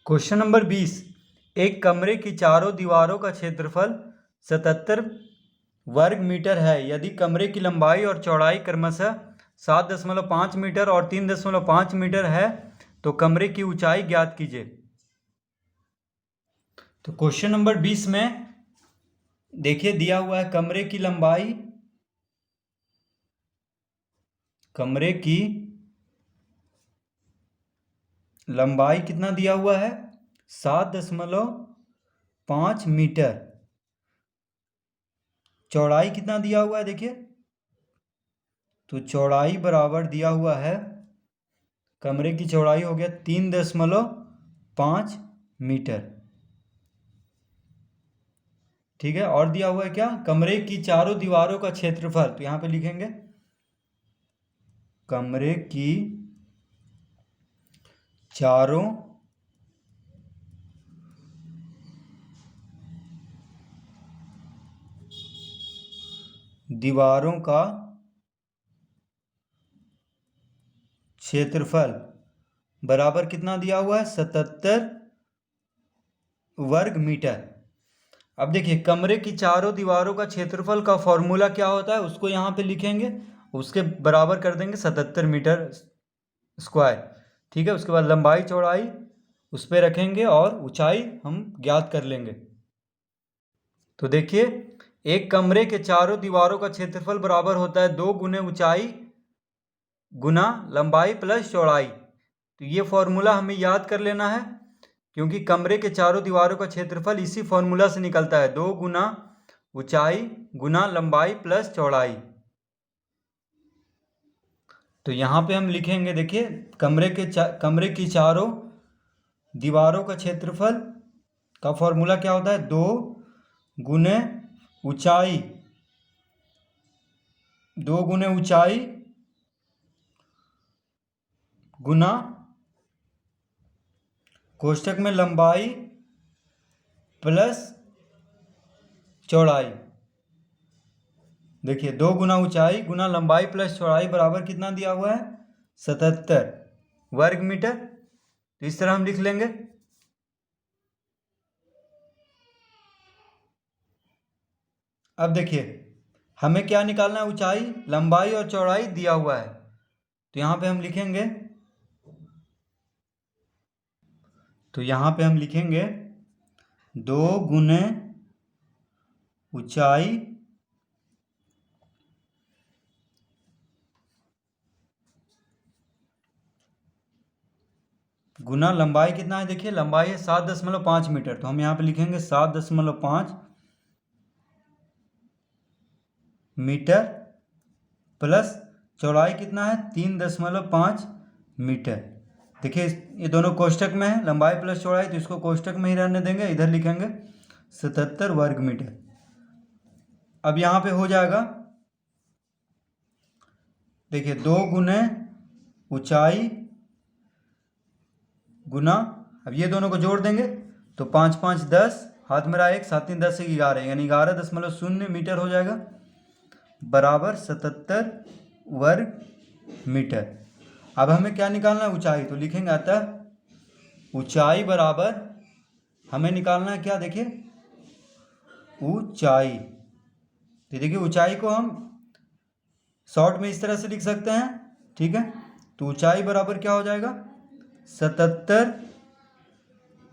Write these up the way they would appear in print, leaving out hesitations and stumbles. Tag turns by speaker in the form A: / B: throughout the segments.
A: Question number 20। एक कमरे की चारों दीवारों का क्षेत्रफल 77 वर्ग मीटर है। यदि कमरे की लंबाई और चौड़ाई क्रमशः 7.5 मीटर और 3.5 मीटर है तो कमरे की ऊंचाई ज्ञात कीजिए। तो क्वेश्चन नंबर 20 में देखिए दिया हुआ है कमरे की लंबाई कितना दिया हुआ है 7.5 मीटर। चौड़ाई कितना दिया हुआ है देखिए, तो चौड़ाई बराबर दिया हुआ है, कमरे की चौड़ाई हो गया 3.5 मीटर। ठीक है, और दिया हुआ है क्या, कमरे की चारों दीवारों का क्षेत्रफल। तो यहां पे लिखेंगे कमरे की चारों दीवारों का क्षेत्रफल बराबर कितना दिया हुआ है 77 वर्ग मीटर। अब देखिए कमरे की चारों दीवारों का क्षेत्रफल का फॉर्मूला क्या होता है उसको यहाँ पे लिखेंगे, उसके बराबर कर देंगे 77 मीटर स्क्वायर। ठीक है, उसके बाद लंबाई चौड़ाई उस पर रखेंगे और ऊंचाई हम ज्ञात कर लेंगे। तो देखिए एक कमरे के चारों दीवारों का क्षेत्रफल बराबर होता है 2 गुने ऊंचाई गुना लंबाई प्लस चौड़ाई। तो ये फॉर्मूला हमें याद कर लेना है क्योंकि कमरे के चारों दीवारों का क्षेत्रफल इसी फॉर्मूला से निकलता है, 2 गुना ऊंचाई गुना लंबाई प्लस चौड़ाई। तो यहाँ पे हम लिखेंगे देखिए कमरे की चारों दीवारों का क्षेत्रफल का फॉर्मूला क्या होता है 2 गुने ऊंचाई गुना कोष्ठक में लंबाई प्लस चौड़ाई। देखिए 2 गुना ऊंचाई गुना लंबाई प्लस चौड़ाई बराबर कितना दिया हुआ है 77 वर्ग मीटर। तो इस तरह हम लिख लेंगे। अब देखिए हमें क्या निकालना है, ऊंचाई लंबाई और चौड़ाई दिया हुआ है। तो यहां पे हम लिखेंगे 2 गुने ऊंचाई गुना लंबाई कितना है, देखिए लंबाई है 7.5 मीटर, तो हम यहाँ पे लिखेंगे 7.5 मीटर प्लस चौड़ाई कितना है 3.5 मीटर। देखिए ये दोनों कोष्ठक में है, लंबाई प्लस चौड़ाई, तो इसको कोष्ठक में ही रहने देंगे, इधर लिखेंगे 77 वर्ग मीटर। अब यहाँ पे हो जाएगा देखिए 2 गुने ऊंचाई गुना, अब ये दोनों को जोड़ देंगे तो 5 5 10, हाथ में रहा 1, 7 3 10 से 11, यानी 11.0 मीटर हो जाएगा बराबर 77 वर्ग मीटर। अब हमें क्या निकालना है, ऊंचाई। तो लिखेंगे अतः ऊंचाई बराबर हमें निकालना है क्या, देखिए ऊंचाई। तो देखिए ऊंचाई को हम शॉर्ट में इस तरह से लिख सकते हैं। ठीक है, तो ऊंचाई बराबर क्या हो जाएगा 77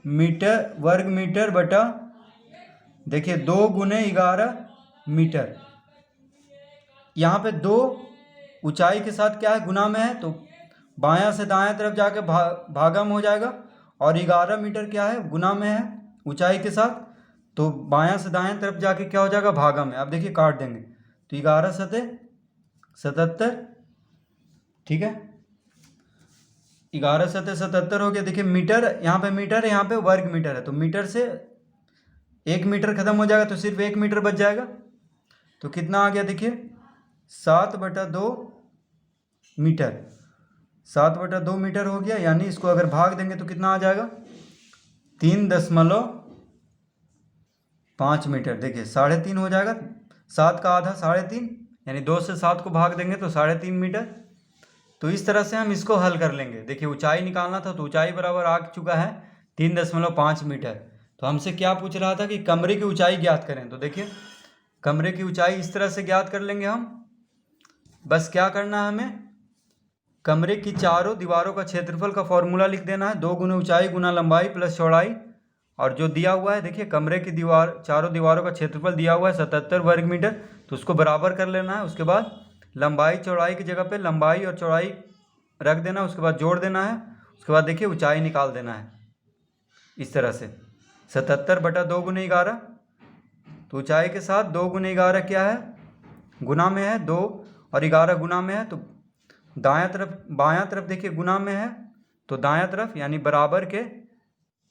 A: मीटर वर्ग मीटर बटा देखिए 2 गुने 11 मीटर। यहाँ पे 2 ऊंचाई के साथ क्या है, गुना में है, तो बायां से दाएं तरफ जाके भागा में हो जाएगा, और 11 मीटर क्या है, गुना में है ऊंचाई के साथ, तो बायां से दाएं तरफ जाके क्या हो जाएगा, भागा में। अब देखिए काट देंगे तो 11 सते 77। ठीक है, 11 सते 77 हो गया। देखिए मीटर, यहाँ पे मीटर है, यहाँ पे वर्ग मीटर है, तो मीटर से 1 मीटर खत्म हो जाएगा तो सिर्फ 1 मीटर बच जाएगा। तो कितना आ गया देखिए 7/2 मीटर, 7/2 मीटर हो गया। यानी इसको अगर भाग देंगे तो कितना आ जाएगा 3.5 मीटर। देखिए 3.5 हो जाएगा, 7 का आधा 3.5, यानी 2 से 7 को भाग देंगे तो 3.5 मीटर। तो इस तरह से हम इसको हल कर लेंगे। देखिए ऊंचाई निकालना था तो ऊंचाई बराबर आ चुका है 3.5 मीटर। तो हमसे क्या पूछ रहा था कि कमरे की ऊंचाई ज्ञात करें। तो देखिए कमरे की ऊंचाई इस तरह से ज्ञात कर लेंगे हम। बस क्या करना है, हमें कमरे की चारों दीवारों का क्षेत्रफल का फॉर्मूला लिख देना है, 2 गुना ऊंचाई गुना लंबाई प्लस चौड़ाई। और जो दिया हुआ है देखिए कमरे की चारों दीवारों का क्षेत्रफल दिया हुआ है 77 वर्ग मीटर, तो उसको बराबर कर लेना है। उसके बाद लंबाई चौड़ाई की जगह पे लंबाई और चौड़ाई रख देना, उसके बाद जोड़ देना है। उसके बाद देखिए ऊंचाई निकाल देना है इस तरह से 77/2 गुना 11। तो ऊंचाई के साथ 2 गुना 11 क्या है, गुना में है 2 और 11 गुना में है। तो बायां तरफ देखिए गुना में है, तो दायां तरफ यानी बराबर के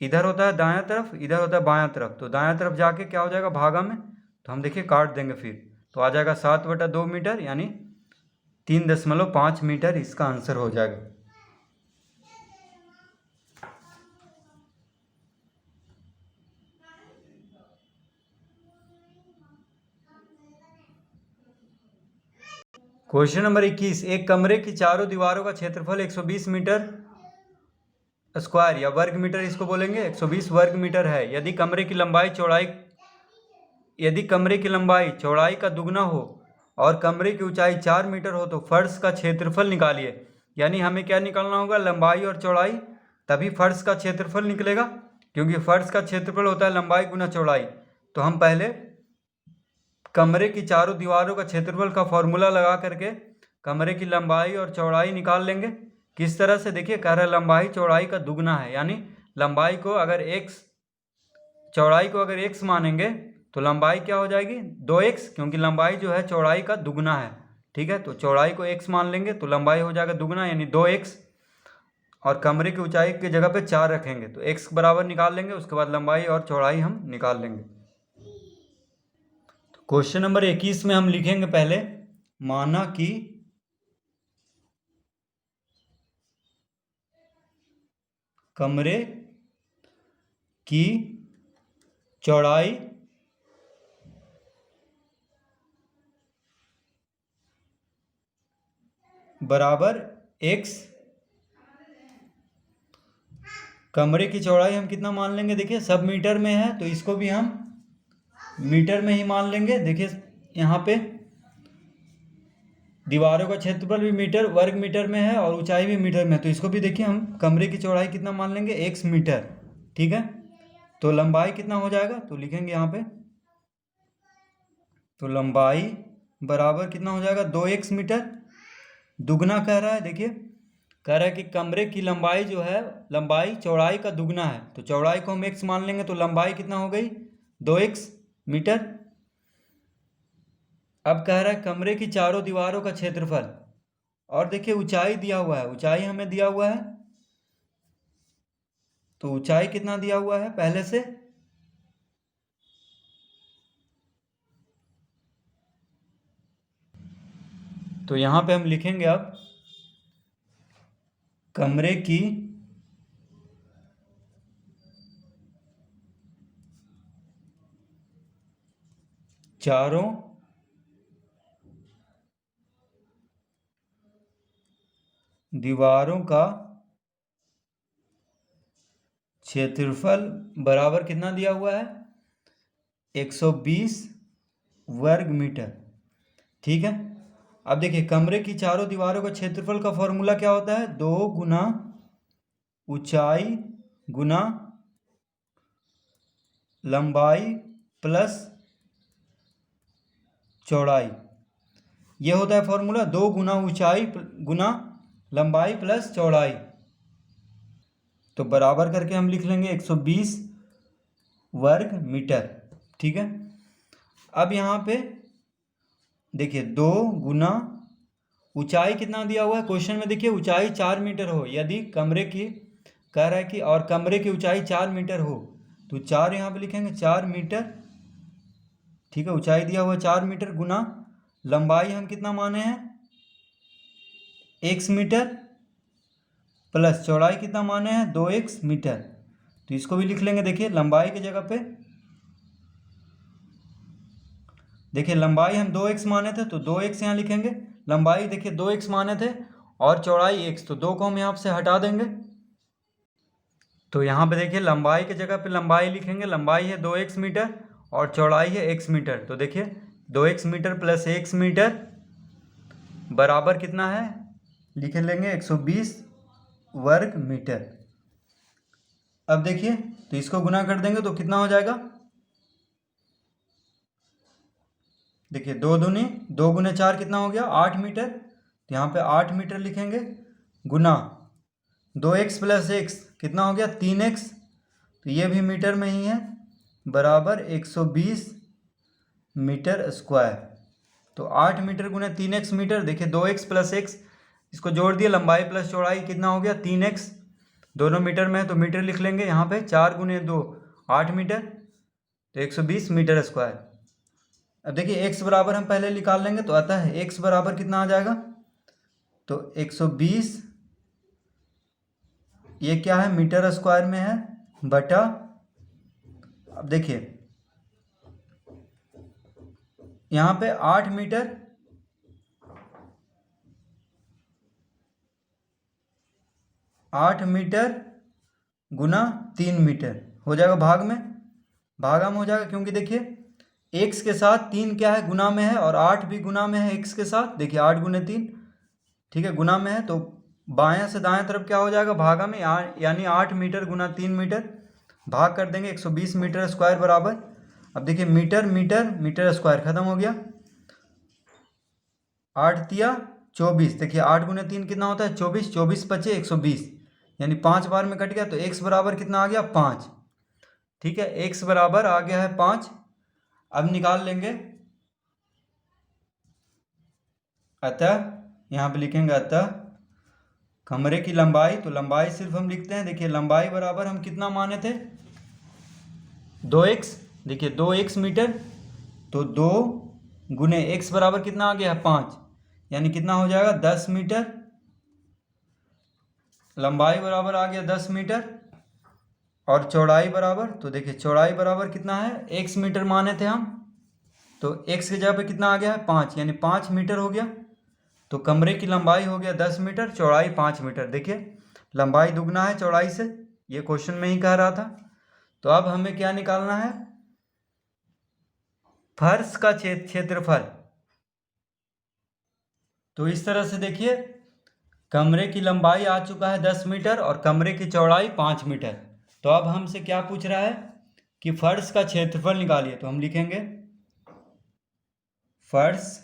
A: इधर होता है दायां तरफ, इधर होता है बायां तरफ। तो दायां तरफ जाके क्या हो जाएगा भागा में, तो हम देखिए काट देंगे फिर, तो आ जाएगा 7/2 मीटर यानी 3.5 मीटर इसका आंसर हो जाएगा। क्वेश्चन नंबर 21, एक कमरे की चारों दीवारों का क्षेत्रफल 120 मीटर स्क्वायर या वर्ग मीटर इसको बोलेंगे, 120 वर्ग मीटर है। यदि कमरे की लंबाई चौड़ाई का दुगना हो और कमरे की ऊंचाई 4 मीटर हो तो फर्श का क्षेत्रफल निकालिए। यानी हमें क्या निकालना होगा, लंबाई और चौड़ाई, तभी फर्श का क्षेत्रफल निकलेगा, क्योंकि फर्श का क्षेत्रफल होता है लंबाई गुना चौड़ाई। तो हम पहले कमरे की चारों दीवारों का क्षेत्रफल का फॉर्मूला लगा करके कमरे की लंबाई और चौड़ाई निकाल लेंगे। किस तरह से, देखिए कह रहा है लंबाई चौड़ाई का दुगना है, यानी लंबाई को अगर x, चौड़ाई को अगर x मानेंगे तो लंबाई क्या हो जाएगी 2x, क्योंकि लंबाई जो है चौड़ाई का दुगना है। ठीक है, तो चौड़ाई को x मान लेंगे तो लंबाई हो जाएगा दुगना यानी 2x, और कमरे की ऊंचाई की जगह पे 4 रखेंगे तो x बराबर निकाल लेंगे। उसके बाद लंबाई और चौड़ाई हम निकाल लेंगे। तो क्वेश्चन नंबर 21 में हम लिखेंगे पहले, माना कि कमरे की चौड़ाई बराबर x। कमरे की चौड़ाई हम कितना मान लेंगे, देखिए सब मीटर में है तो इसको भी हम मीटर में ही मान लेंगे। देखिए यहाँ पे दीवारों का क्षेत्रफल भी मीटर वर्ग मीटर में है और ऊंचाई भी मीटर में है, तो इसको भी देखिए हम कमरे की चौड़ाई कितना मान लेंगे, x मीटर। ठीक है, तो लंबाई कितना हो जाएगा, तो लिखेंगे यहाँ पे, तो लंबाई बराबर कितना हो जाएगा 2x मीटर। दुगना कह रहा है, देखिए कह रहा है कि कमरे की लंबाई जो है लंबाई चौड़ाई का दुगना है, तो चौड़ाई को हम x मान लेंगे तो लंबाई कितना हो गई 2x मीटर। अब कह रहा है कमरे की चारों दीवारों का क्षेत्रफल, और देखिए ऊंचाई दिया हुआ है, ऊंचाई हमें दिया हुआ है, तो ऊंचाई कितना दिया हुआ है पहले से, तो यहां पे हम लिखेंगे अब कमरे की चारों दीवारों का क्षेत्रफल बराबर कितना दिया हुआ है 120 वर्ग मीटर। ठीक है, अब देखिए कमरे की चारों दीवारों का क्षेत्रफल का फॉर्मूला क्या होता है, 2 गुना ऊंचाई गुना लंबाई प्लस चौड़ाई। ये होता है फॉर्मूला, 2 गुना ऊंचाई गुना लंबाई प्लस चौड़ाई। तो बराबर करके हम लिख लेंगे 120 वर्ग मीटर। ठीक है, अब यहाँ पे देखिए 2 गुना ऊंचाई कितना दिया हुआ है क्वेश्चन में, देखिए ऊंचाई 4 मीटर हो, यदि कमरे की कह रहा है कि और कमरे की ऊंचाई 4 मीटर हो तो 4 यहाँ पे लिखेंगे 4 मीटर। ठीक है, ऊंचाई दिया हुआ है 4 मीटर गुना लंबाई हम कितना माने हैं x मीटर प्लस चौड़ाई कितना माने हैं 2x मीटर। तो इसको भी लिख लेंगे, देखिए लंबाई की जगह पे देखिए लंबाई हम 2x माने थे तो 2x यहाँ लिखेंगे, लंबाई देखिए 2x माने थे और चौड़ाई x, तो 2 को हम यहाँ से हटा देंगे। तो यहाँ पे देखिए लंबाई के जगह पे लंबाई लिखेंगे, लंबाई है 2x मीटर और चौड़ाई है x मीटर। तो देखिए 2x metre plus x metre बराबर कितना है, लिख लेंगे 120 वर्ग मीटर। अब देखिए तो इसको गुना कर देंगे तो कितना हो जाएगा, देखिए 2 गुने 4 कितना हो गया 8 मीटर। तो यहाँ पे 8 मीटर लिखेंगे गुना 2x प्लस x कितना हो गया 3x, तो ये भी मीटर में ही है, बराबर 120 मीटर स्क्वायर। तो 8 मीटर गुने 3x मीटर, देखिए 2x प्लस x इसको जोड़ दिए, लंबाई प्लस चौड़ाई कितना हो गया 3x, दोनों मीटर में है तो मीटर लिख लेंगे। यहाँ पे 4 गुने 2 8 मीटर, तो 120 मीटर स्क्वायर। अब देखिए x बराबर हम पहले निकाल लेंगे, तो अतः x बराबर कितना आ जाएगा, तो 120 ये क्या है मीटर स्क्वायर में है बटा, अब देखिए यहाँ पे 8 मीटर गुना 3 मीटर हो जाएगा भाग में, भागा में हो जाएगा, क्योंकि देखिए x के साथ 3 क्या है गुना में है और 8 भी गुना में है x के साथ, देखिए 8 गुने 3 ठीक है गुना में है, तो बाएं से दाएं तरफ क्या हो जाएगा भागा में, यानी 8 मीटर गुना 3 मीटर, भाग कर देंगे 120 मीटर स्क्वायर बराबर। अब देखिए मीटर मीटर मीटर स्क्वायर खत्म हो गया, 8 तिया 24, देखिए 8 गुने 3 कितना होता है 24, 24 पचे 120, यानी 5 बार में कट गया, तो x बराबर कितना आ गया 5। ठीक है x बराबर आ गया है 5। अब निकाल लेंगे, अतः यहाँ पे लिखेंगे अतः कमरे की लंबाई, तो लंबाई सिर्फ हम लिखते हैं, देखिए लंबाई बराबर हम कितना माने थे 2x, देखिए 2x मीटर, तो 2 गुने x बराबर कितना आ गया 5, यानी कितना हो जाएगा 10 मीटर, लंबाई बराबर आ गया 10 मीटर और चौड़ाई बराबर, तो देखिए चौड़ाई बराबर कितना है x मीटर माने थे हम, तो x की जगह पे कितना आ गया है 5, यानी 5 मीटर हो गया। तो कमरे की लंबाई हो गया 10 मीटर, चौड़ाई 5 मीटर। देखिए लंबाई दुगना है चौड़ाई से, ये क्वेश्चन में ही कह रहा था। तो अब हमें क्या निकालना है, फर्श का क्षेत्रफल। तो इस तरह से देखिए कमरे की लंबाई आ चुका है 10 मीटर और कमरे की चौड़ाई 5 मीटर। तो अब हमसे क्या पूछ रहा है कि फर्श का क्षेत्रफल निकालिए, तो हम लिखेंगे फर्श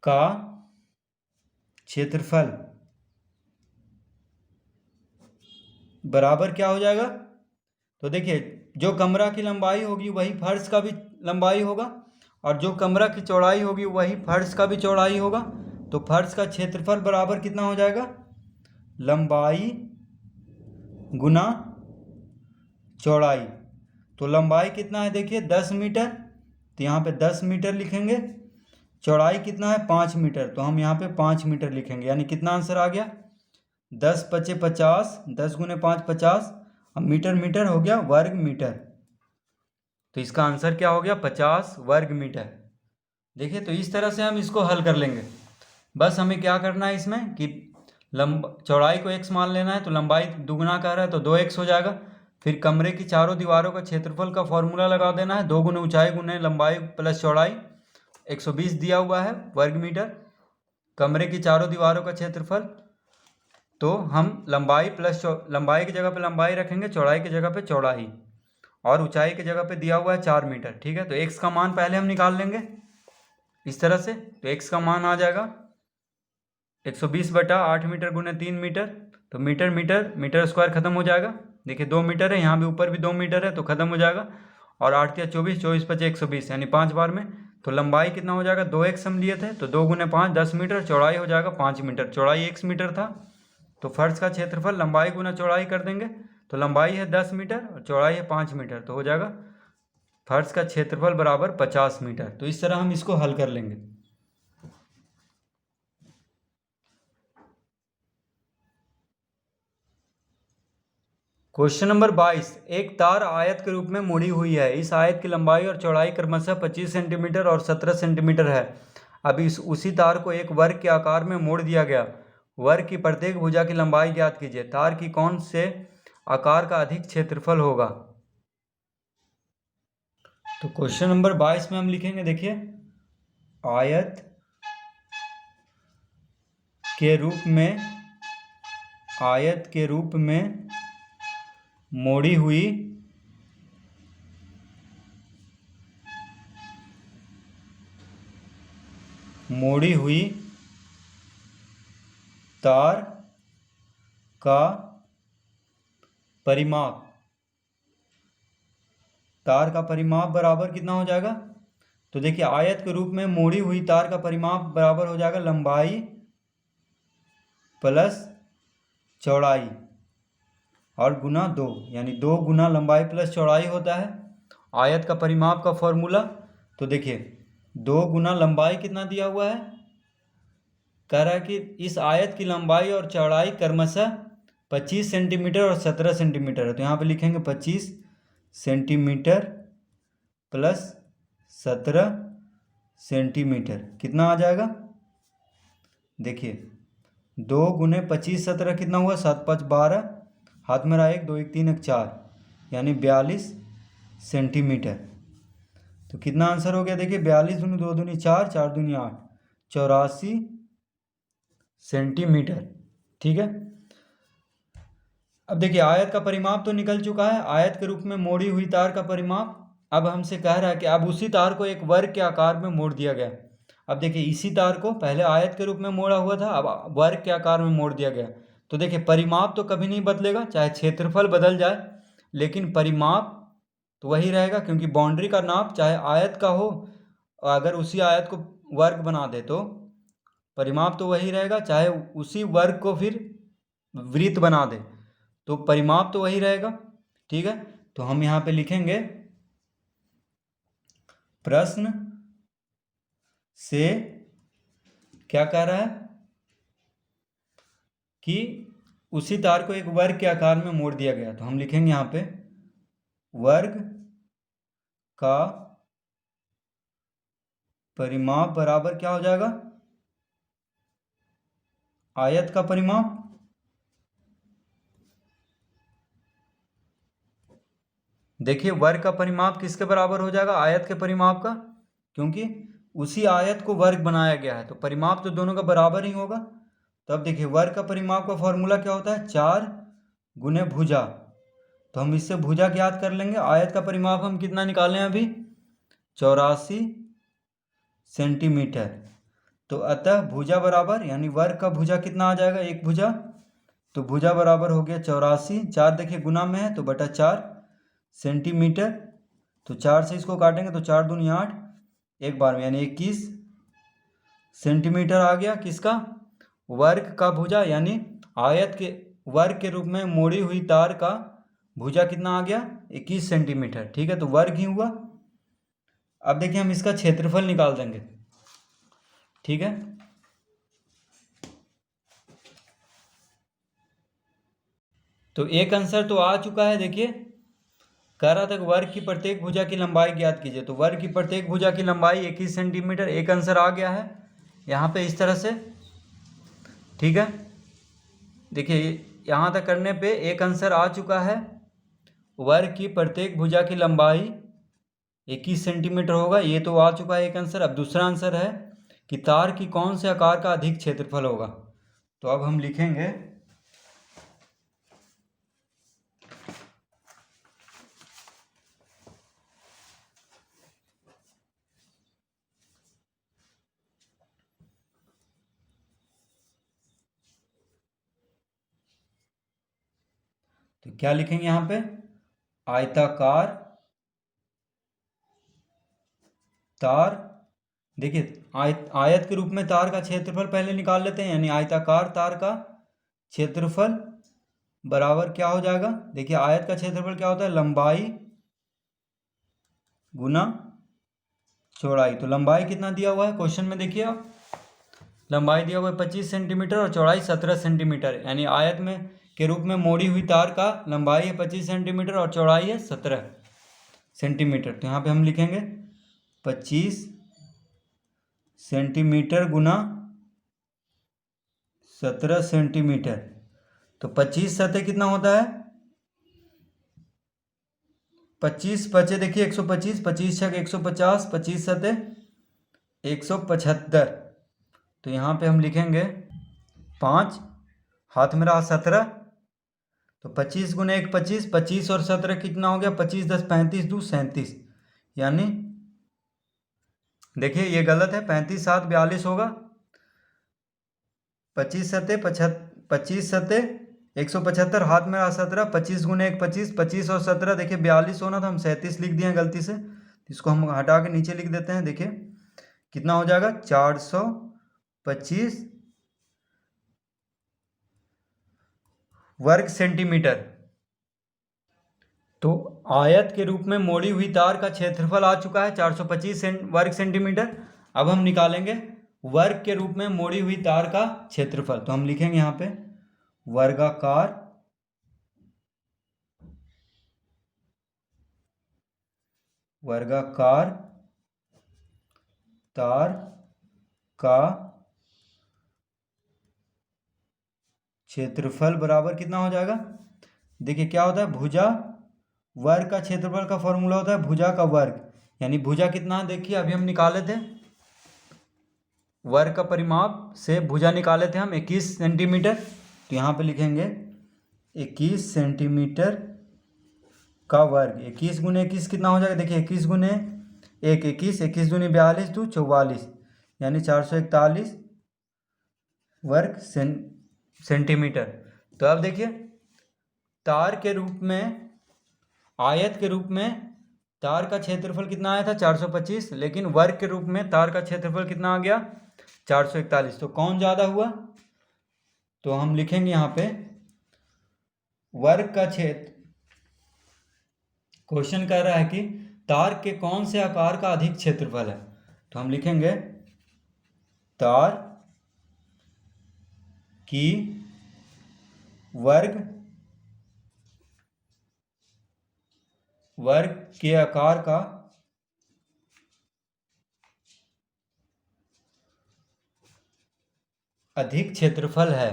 A: का क्षेत्रफल बराबर क्या हो जाएगा, तो देखिए जो कमरा की लंबाई होगी वही फर्श का भी लंबाई होगा और जो कमरा की चौड़ाई होगी वही फर्श का भी चौड़ाई होगा। तो फर्श का क्षेत्रफल बराबर कितना हो जाएगा, लंबाई गुना चौड़ाई। तो लंबाई कितना है देखिए 10 मीटर, तो यहाँ पे 10 मीटर लिखेंगे, चौड़ाई कितना है 5 मीटर, तो हम यहाँ पे 5 मीटर लिखेंगे, यानी कितना आंसर आ गया 10 पचे 50, 10 गुने 5 50, अब मीटर मीटर हो गया वर्ग मीटर, तो इसका आंसर क्या हो गया 50 वर्ग मीटर। देखिए तो इस तरह से हम इसको हल कर लेंगे। बस हमें क्या करना है इसमें कि चौड़ाई को x मान लेना है, तो लंबाई दुगना कह रहा है तो 2x हो जाएगा। फिर कमरे की चारों दीवारों का क्षेत्रफल का फॉर्मूला लगा देना है, 2 गुने ऊंचाई गुने लंबाई प्लस चौड़ाई, 120 दिया हुआ है वर्ग मीटर, कमरे की चारों दीवारों का क्षेत्रफल। तो हम लंबाई प्लस लंबाई की जगह पे लंबाई रखेंगे, चौड़ाई की जगह पे चौड़ाई, और ऊंचाई की जगह पे दिया हुआ है 4 मीटर। ठीक है, तो x का मान पहले हम निकाल लेंगे इस तरह से, तो x का मान आ जाएगा 120 बटा 8 मीटर गुने 3 मीटर, तो मीटर मीटर मीटर स्क्वायर खत्म हो जाएगा। देखिए 2 मीटर है, यहाँ भी ऊपर भी 2 मीटर है, तो खत्म हो जाएगा। और 8 या 24, 24 पचे 120, यानी 5 बार में। तो लंबाई कितना हो जाएगा 2x हम लिए थे, तो 2 गुने 5 10 मीटर, चौड़ाई हो जाएगा 5 मीटर, चौड़ाई x मीटर था। तो फर्श का क्षेत्रफल लंबाई गुना चौड़ाई कर देंगे, तो लंबाई है 10 मीटर और चौड़ाई है 5 मीटर, तो हो जाएगा फर्श का क्षेत्रफल बराबर 50 मीटर। तो इस तरह हम इसको हल कर लेंगे। क्वेश्चन नंबर 22, एक तार आयत के रूप में मुड़ी हुई है। इस आयत की लंबाई और चौड़ाई क्रमशः 25 सेंटीमीटर और 17 सेंटीमीटर है। अब उसी तार को एक वर्ग के आकार में मोड़ दिया गया। वर्ग की प्रत्येक भुजा की लंबाई ज्ञात कीजिए। तार की कौन से आकार का अधिक क्षेत्रफल होगा? तो क्वेश्चन नंबर 22 में हम लिखेंगे, देखिए, आयत के रूप में मोड़ी हुई तार का परिमाप बराबर कितना हो जाएगा? तो देखिए, आयत के रूप में मोड़ी हुई तार का परिमाप बराबर हो जाएगा लंबाई प्लस चौड़ाई और गुना 2, यानी 2 गुना लंबाई प्लस चौड़ाई होता है आयत का परिमाप का फॉर्मूला। तो देखिए, 2 गुना लंबाई कितना दिया हुआ है? कह रहा है कि इस आयत की लंबाई और चौड़ाई क्रमशः 25 सेंटीमीटर और 17 सेंटीमीटर है। तो यहाँ पे लिखेंगे 25 सेंटीमीटर प्लस 17 सेंटीमीटर कितना आ जाएगा? देखिए, 2 गुने 25 17 कितना हुआ? 7 5 12, हाथ में रहा 1 2 1 3 1 4, यानी 42 सेंटीमीटर। तो कितना आंसर हो गया? देखिए, 42 दूनी 2 दूनी 4, 4 दूनी 8, 84 सेंटीमीटर। ठीक है। अब देखिए, आयत का परिमाप तो निकल चुका है, आयत के रूप में मोड़ी हुई तार का परिमाप। अब हमसे कह रहा है कि अब उसी तार को एक वर्ग के आकार में मोड़ दिया गया। अब देखिए, इसी तार को पहले आयत के रूप में मोड़ा हुआ था, अब वर्ग के आकार में मोड़ दिया गया। तो देखिए, परिमाप तो कभी नहीं बदलेगा, चाहे क्षेत्रफल बदल जाए, लेकिन परिमाप तो वही रहेगा, क्योंकि बाउंड्री का नाप चाहे आयत का हो, अगर उसी आयत को वर्ग बना दे तो परिमाप तो वही रहेगा, चाहे उसी वर्ग को फिर वृत्त बना दे तो परिमाप तो वही रहेगा। ठीक है। तो हम यहाँ पे लिखेंगे, प्रश्न से क्या कह रहा है कि उसी तार को एक वर्ग के आकार में मोड़ दिया गया। तो हम लिखेंगे यहाँ पे वर्ग का परिमाप बराबर क्या हो जाएगा? आयत का परिमाप। देखिए, वर्ग का परिमाप किसके बराबर हो जाएगा? आयत के परिमाप का, क्योंकि उसी आयत को वर्ग बनाया गया है, तो परिमाप तो दोनों का बराबर ही होगा। तो अब देखिए, वर्ग का परिमाप का फॉर्मूला क्या होता है? 4 गुने भुजा। तो हम इससे भुजा ज्ञात कर लेंगे। आयत का परिमाप हम कितना निकालें अभी? 84 सेंटीमीटर। तो अतः भुजा बराबर, यानी वर्ग का भुजा कितना आ जाएगा? एक भुजा। तो भुजा बराबर हो गया 84, 4 देखिए गुना में है तो बटा 4 सेंटीमीटर। तो 4 से इसको काटेंगे तो 4 दूनी 8, एक बार में यानी 21 सेंटीमीटर आ गया। किसका? वर्ग का भुजा, यानी आयत के वर्ग के रूप में मोड़ी हुई तार का भुजा कितना आ गया? 21 सेंटीमीटर। ठीक है, तो वर्ग ही हुआ। अब देखिए, हम इसका क्षेत्रफल निकाल देंगे। ठीक है। तो एक आंसर तो आ चुका है। देखिए, कह रहा था कि वर्ग की प्रत्येक भुजा की लंबाई ज्ञात कीजिए। तो वर्ग की प्रत्येक भुजा की लंबाई 21 सेंटीमीटर, एक आंसर आ गया है यहाँ पे इस तरह से। ठीक है, देखिए यहाँ तक करने पे एक आंसर आ चुका है। वर्ग की प्रत्येक भुजा की लंबाई 21 सेंटीमीटर होगा, ये तो आ चुका है एक आंसर। अब दूसरा आंसर है कि तार की कौन से आकार का अधिक क्षेत्रफल होगा। तो अब हम लिखेंगे, तो क्या लिखेंगे यहाँ पे? आयताकार तार। देखिए, आयत के रूप में तार का क्षेत्रफल पहले निकाल लेते हैं, यानी आयताकार तार का क्षेत्रफल बराबर क्या हो जाएगा? देखिए, आयत का क्षेत्रफल क्या होता है? लंबाई गुना चौड़ाई। तो लंबाई कितना दिया हुआ है क्वेश्चन में? देखिए, आप लंबाई दिया हुआ है 25 सेंटीमीटर और चौड़ाई 17 सेंटीमीटर, यानी आयत में के रूप में मोड़ी हुई तार का लंबाई है 25 सेंटीमीटर और चौड़ाई है 17 सेंटीमीटर। तो यहाँ पे हम लिखेंगे 25 सेंटीमीटर गुना 17 सेंटीमीटर। तो 25 सतह कितना होता है? 25 पचे देखिए 125, 25 छक 150, 25 सतह 175। तो यहाँ पे हम लिखेंगे 5, हाथ में रहा 17, तो 25 गुना 1 25, 25 और 17 कितना हो गया? 25 10 35 2 37। यानी देखिए ये गलत है, 35 7 42 होगा। 25 सतह 25 सतह 175, हाथ में रहा 17, 25 गुना 1 25, 25 और 17 देखिए 42 होना था, हम 37 लिख दिए हैं गलती से। इसको हम हटा के नीचे लिख देते हैं। देखिए कितना हो जाएगा? 425 वर्ग सेंटीमीटर। तो आयत के रूप में मोड़ी हुई तार का क्षेत्रफल आ चुका है 425 वर्ग सेंटीमीटर। अब हम निकालेंगे वर्ग के रूप में मोड़ी हुई तार का क्षेत्रफल। तो हम लिखेंगे यहाँ पे वर्गाकार तार का क्षेत्रफल बराबर कितना हो जाएगा? देखिए क्या होता है, भुजा वर्ग का क्षेत्रफल का फॉर्मूला होता है भुजा का वर्ग, यानी भुजा कितना है देखिए अभी हम निकाले थे, वर्ग का परिमाप से भुजा निकाले थे हम 21 सेंटीमीटर। तो यहाँ पे लिखेंगे 21 सेंटीमीटर का वर्ग। 21 गुने 21 कितना हो जाएगा? देखिए 21 गुने 1 21, 21 दूनी 42 2 44, यानी 441 वर्ग सेंटीमीटर। तो अब देखिए तार के रूप में, आयत के रूप में तार का क्षेत्रफल कितना आया था? 425, लेकिन वर्ग के रूप में तार का क्षेत्रफल कितना आ गया? 441। तो कौन ज़्यादा हुआ? तो हम लिखेंगे यहाँ पे वर्ग का क्षेत्र, क्वेश्चन कह रहा है कि तार के कौन से आकार का अधिक क्षेत्रफल है। तो हम लिखेंगे तार की वर्ग के आकार का अधिक क्षेत्रफल है।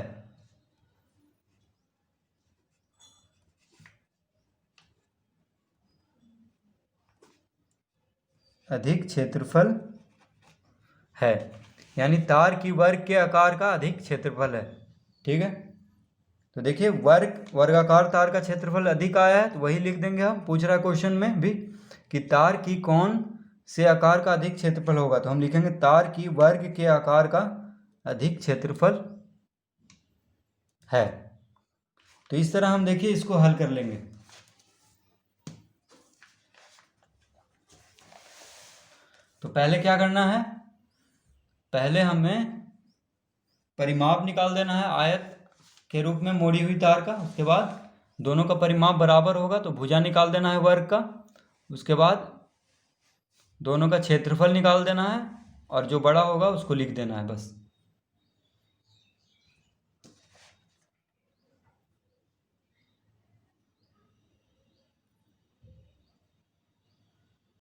A: अधिक क्षेत्रफल है, यानी तार की वर्ग के आकार का अधिक क्षेत्रफल है। ठीक है, तो देखिए वर्गाकार तार का क्षेत्रफल अधिक आया है, तो वही लिख देंगे हम। पूछ रहा है क्वेश्चन में भी कि तार की कौन से आकार का अधिक क्षेत्रफल होगा। तो हम लिखेंगे तार की वर्ग के आकार का अधिक क्षेत्रफल है। तो इस तरह हम देखिए इसको हल कर लेंगे। तो पहले क्या करना है, पहले हमें परिमाप निकाल देना है आयत के रूप में मोड़ी हुई तार का। उसके बाद दोनों का परिमाप बराबर होगा तो भुजा निकाल देना है वर्ग का। उसके बाद दोनों का क्षेत्रफल निकाल देना है और जो बड़ा होगा उसको लिख देना है, बस।